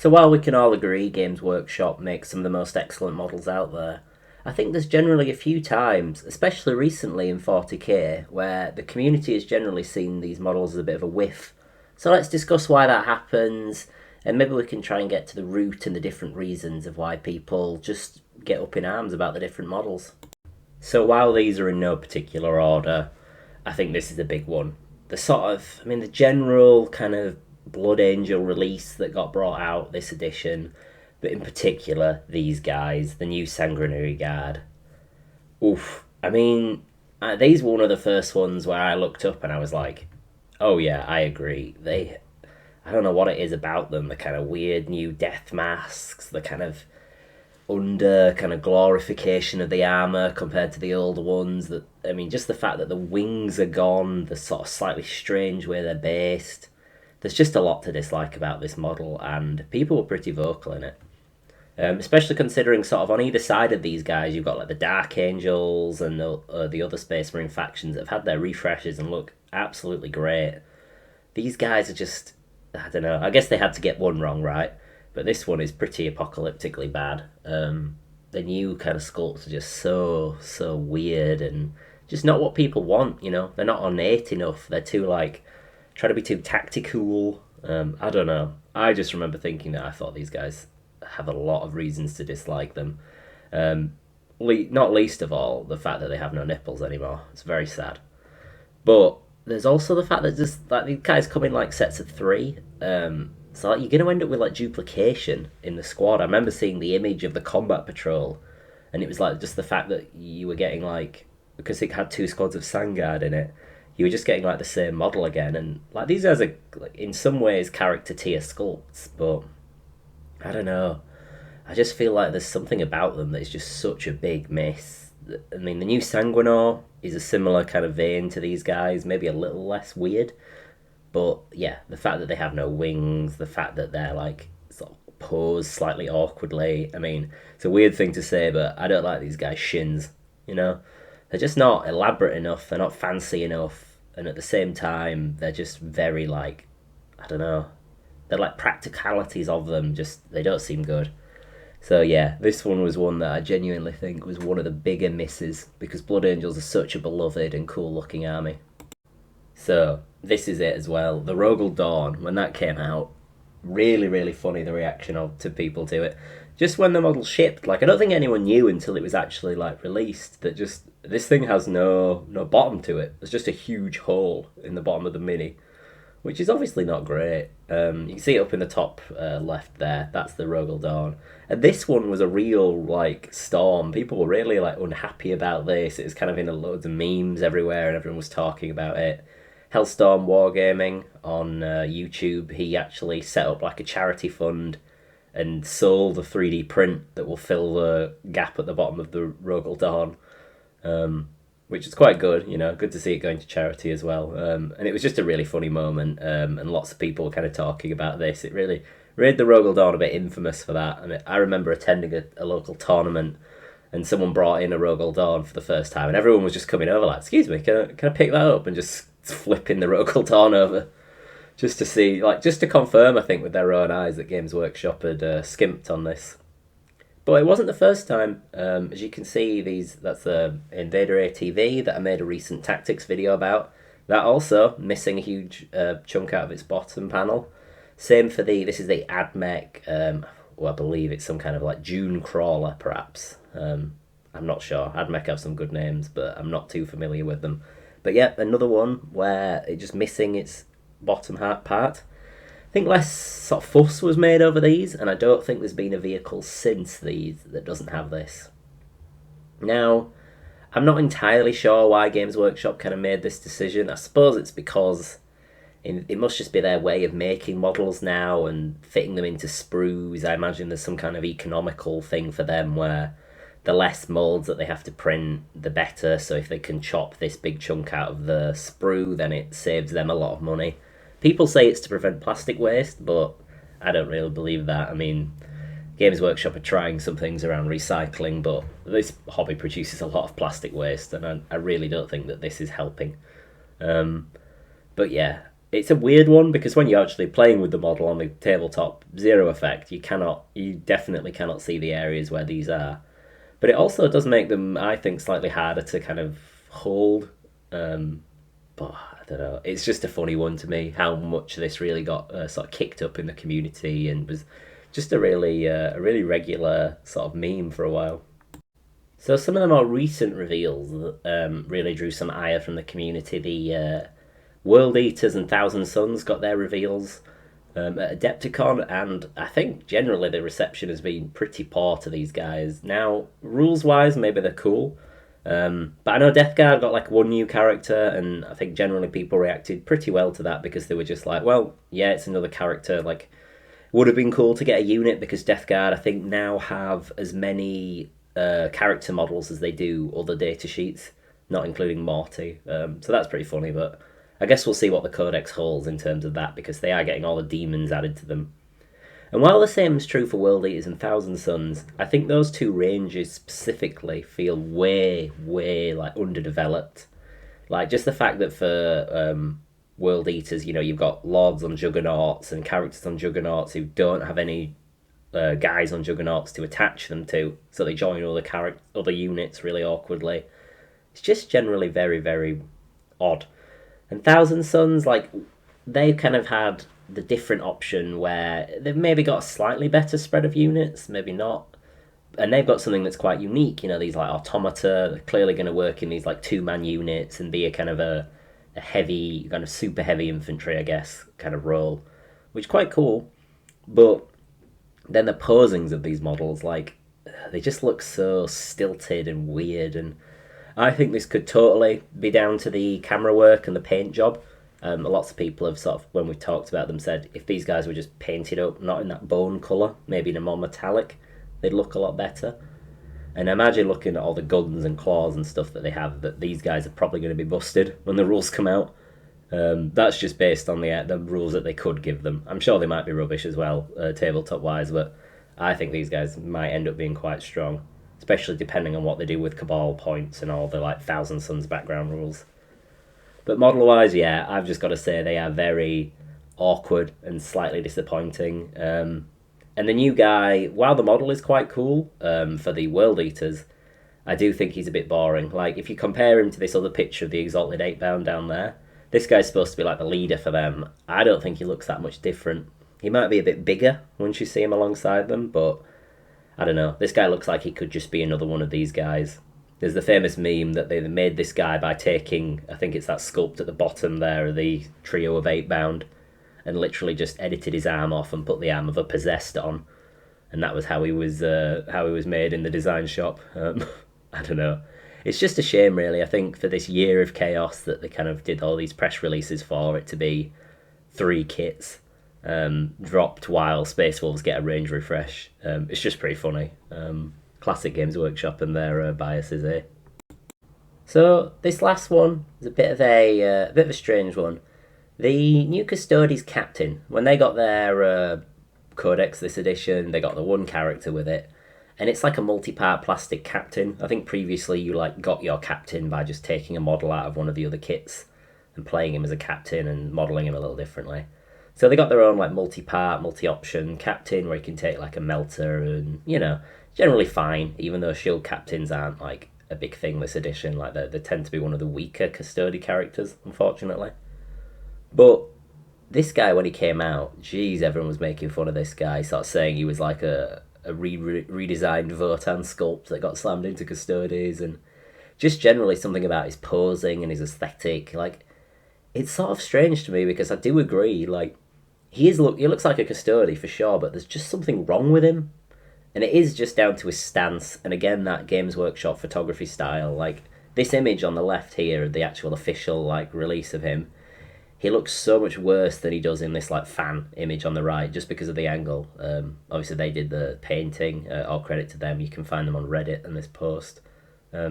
So while we can all agree Games Workshop makes some of the most excellent models out there, I think there's generally a few times, especially recently in 40k, where the community has generally seen these models as a bit of a whiff. So let's discuss why that happens, and maybe we can try and get to the root and the different reasons of why people just get up in arms about the different models. So while these are in no particular order, I think this is a big one. The general kind of Blood Angel release that got brought out this edition, but in particular these guys, the new Sanguinary Guard. Oof. These were one of the first ones where I looked up and I was like, oh yeah, I agree. I don't know what it is about them, the kind of weird new death masks, the kind of under kind of glorification of the armor compared to the older ones. Just the fact that the wings are gone, the sort of slightly strange way they're based. There's just a lot to dislike about this model, and people were pretty vocal in it. Especially considering sort of on either side of these guys, you've got like the Dark Angels and the other Space Marine factions that have had their refreshes and look absolutely great. These guys are just, I don't know, I guess they had to get one wrong, right? But this one is pretty apocalyptically bad. The new kind of sculpts are just so weird and just not what people want, you know? They're not ornate enough. They're too, try to be too tactical. I don't know. I just remember thinking that I thought these guys have a lot of reasons to dislike them. Not least of all, the fact that they have no nipples anymore. It's very sad. But there's also the fact that just these guys come in sets of three. So you're going to end up with duplication in the squad. I remember seeing the image of the combat patrol, and it was just the fact that you were getting because it had two squads of Sangard in it, you were just getting the same model again. And these guys are in some ways character tier sculpts, but I don't know. I just feel like there's something about them that is just such a big miss. The new Sanguinor is a similar kind of vein to these guys, maybe a little less weird. But yeah, the fact that they have no wings, the fact that they're sort of posed slightly awkwardly. It's a weird thing to say, but I don't like these guys' shins, you know? They're just not elaborate enough, they're not fancy enough, and at the same time, they're just very I don't know, they're practicalities of them, just, they don't seem good. So yeah, this one was one that I genuinely think was one of the bigger misses, because Blood Angels are such a beloved and cool looking army. So, this is it as well. The Rogel Dawn, when that came out, really funny the reaction to people to it. Just when the model shipped, I don't think anyone knew until it was actually released that just this thing has no bottom to it. There's just a huge hole in the bottom of the mini, which is obviously not great. You can see it up in the top left there. That's the Rogel Dawn. And this one was a real storm. People were really unhappy about this. It was kind of in loads of memes everywhere, and everyone was talking about it. Hellstorm Wargaming on YouTube, he actually set up a charity fund and sold a 3D print that will fill the gap at the bottom of the Rogel Dawn, which is quite good, good to see it going to charity as well. And it was just a really funny moment, and lots of people were kind of talking about this. It really made the Rogel Dawn a bit infamous for that. I remember attending a local tournament, and someone brought in a Rogel Dawn for the first time, and everyone was just coming over excuse me, can I pick that up, and just flipping the Rogel Dawn over, just to see, just to confirm, I think, with their own eyes that Games Workshop had skimped on this. But it wasn't the first time. As you can see, that's the Invader ATV that I made a recent tactics video about. That also missing a huge chunk out of its bottom panel. Same for this is the Admech, I believe it's some kind of June Crawler, perhaps. I'm not sure. Admech have some good names, but I'm not too familiar with them. But yeah, another one where it's just missing its bottom part. I think less sort of fuss was made over these, and I don't think there's been a vehicle since these that doesn't have this. Now, I'm not entirely sure why Games Workshop kind of made this decision. I suppose it's because it must just be their way of making models now and fitting them into sprues. I imagine there's some kind of economical thing for them where the less molds that they have to print, the better. So if they can chop this big chunk out of the sprue, then it saves them a lot of money. People say it's to prevent plastic waste, but I don't really believe that. Games Workshop are trying some things around recycling, but this hobby produces a lot of plastic waste, and I really don't think that this is helping. But yeah, it's a weird one because when you're actually playing with the model on the tabletop, zero effect. You definitely cannot see the areas where these are. But it also does make them, I think, slightly harder to kind of hold. Um, but I don't know. It's just a funny one to me how much this really got sort of kicked up in the community and was just a really regular sort of meme for a while. So some of the more recent reveals really drew some ire from the community. The World Eaters and Thousand Suns got their reveals at Adepticon, and I think generally the reception has been pretty poor to these guys. Now, rules wise, maybe they're cool, but I know Death Guard got like one new character, and I think generally people reacted pretty well to that because they were just like, well, yeah, it's another character. Like, would have been cool to get a unit because Death Guard, I think, now have as many character models as they do other data sheets, not including Morty. So that's pretty funny, but I guess we'll see what the Codex holds in terms of that because they are getting all the demons added to them. And while the same is true for World Eaters and Thousand Suns, I think those two ranges specifically feel way, way like underdeveloped. Like just the fact that for World Eaters, you know, you've got lords on juggernauts and characters on juggernauts who don't have any guys on juggernauts to attach them to, so they join other units really awkwardly. It's just generally very, very odd. And Thousand Suns, like, they've kind of had the different option where they've maybe got a slightly better spread of units, maybe not. And they've got something that's quite unique, you know, these like automata, they're clearly going to work in these like two-man units and be a kind of a heavy, kind of super heavy infantry, I guess, kind of role, which is quite cool. But then the posings of these models, like, they just look so stilted and weird, and I think this could totally be down to the camera work and the paint job. Lots of people have sort of, when we've talked about them, said if these guys were just painted up, not in that bone colour, maybe in a more metallic, they'd look a lot better. And imagine looking at all the guns and claws and stuff that they have, that these guys are probably going to be busted when the rules come out. That's just based on the rules that they could give them. I'm sure they might be rubbish as well, tabletop-wise, but I think these guys might end up being quite strong, especially depending on what they do with Cabal points and all the like Thousand Suns background rules. But model-wise, yeah, I've just got to say they are very awkward and slightly disappointing. And the new guy, while the model is quite cool for the World Eaters, I do think he's a bit boring. Like, if you compare him to this other picture of the Exalted 8-bound down there, this guy's supposed to be like the leader for them. I don't think he looks that much different. He might be a bit bigger once you see him alongside them, but I don't know. This guy looks like he could just be another one of these guys. There's the famous meme that they made this guy by taking, I think it's that sculpt at the bottom there of the trio of 8-bound, and literally just edited his arm off and put the arm of a possessed on, and that was how he was made in the design shop. I don't know. It's just a shame, really. I think for this year of chaos that they kind of did all these press releases for it to be 3 kits dropped while Space Wolves get a range refresh. It's just pretty funny. Classic Games Workshop and their biases, eh? So this last one is a bit of a strange one. The new Custodes captain, when they got their codex this edition, they got the one character with it, and it's like a multi-part plastic captain. I think previously you like got your captain by just taking a model out of one of the other kits and playing him as a captain and modelling him a little differently. So they got their own like multi-part, multi-option captain where you can take like a melter and, you know, generally fine, even though shield captains aren't like a big thing this edition. Like they tend to be one of the weaker custody characters, unfortunately. But this guy, when he came out, geez, everyone was making fun of this guy, sort of saying he was like a redesigned Votan sculpt that got slammed into Custodes, and just generally something about his posing and his aesthetic. Like, it's sort of strange to me because I do agree, like, he looks like a Custode for sure, but there's just something wrong with him. And it is just down to his stance, and again, that Games Workshop photography style. Like, this image on the left here, the actual official, like, release of him, he looks so much worse than he does in this like fan image on the right, just because of the angle. Obviously, they did the painting. All credit to them. You can find them on Reddit and this post.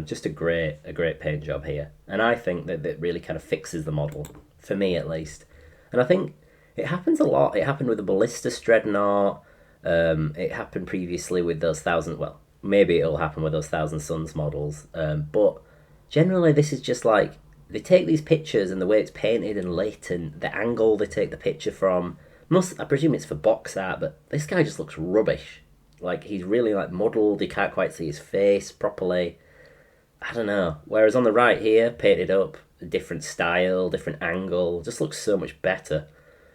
Just a great paint job here, and I think that really kind of fixes the model for me at least. And I think it happens a lot. It happened with the Ballistus Dreadnought. It happened previously with those thousand. Well, maybe it'll happen with those Thousand Suns models. But generally, this is just like they take these pictures and the way it's painted and lit and the angle they take the picture from. I presume it's for box art, but this guy just looks rubbish. Like he's really like muddled. You can't quite see his face properly. I don't know. Whereas on the right here, painted up, a different style, different angle, just looks so much better.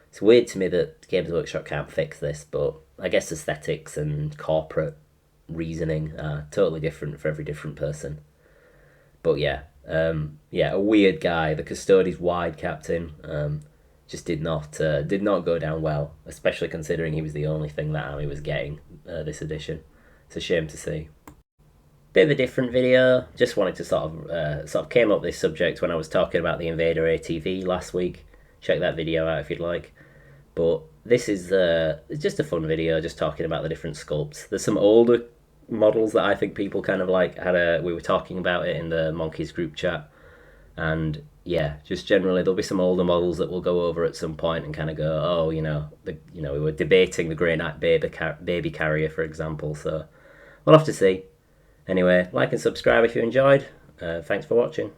It's weird to me that Games Workshop can't fix this, but I guess aesthetics and corporate reasoning are totally different for every different person. But yeah, a weird guy. The Custodes wide captain just did not go down well, especially considering he was the only thing that army was getting this edition. It's a shame to see. Bit of a different video. Just wanted to sort of came up with this subject when I was talking about the Invader ATV last week. Check that video out if you'd like. But this is it's just a fun video, just talking about the different sculpts. There's some older models that I think people kind of like we were talking about it in the Monkeys group chat, and yeah, just generally there'll be some older models that we'll go over at some point and kind of go, oh, we were debating the Grey Knight baby carrier, for example. So we'll have to see. Anyway, like and subscribe if you enjoyed. Thanks for watching.